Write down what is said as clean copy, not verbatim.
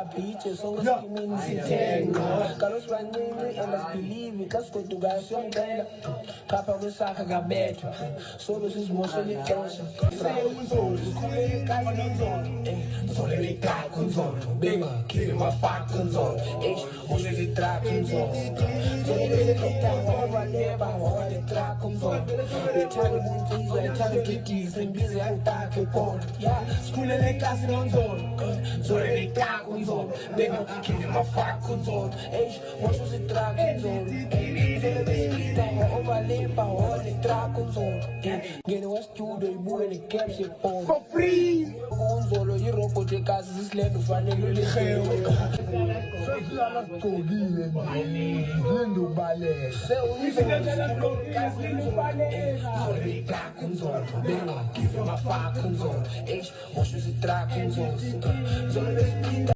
Apiche songa skimini sitenga Kalos wanini and I believe Kasko to guys young tela Papa wisaka gabeto Solo sis moshoni tosha Skule kazi nzon Zole ni kakun zon Bema kivi mafakun zon Moshe si trakun zon Zole ni kakun Waleba wale trakun zon Etani muntiza etani kitiza Mbizi antake pon Skule ni kazi nzon Zole ni kakun zon Bema kivi mafakun zon Moshe si trakun zon Zole ni kakun Waleba wale trakun zon Gene wa studio ibuwe ni kepsi pon For free Unzolo yiropo te kazi zislendu fanele likheo Sesiyala sigcokile Lindu balele Unzolo kazi lindu balele Zolo yiklak unzolo Benga give him a fuck unzolo Moshe si trak unzolo Zolo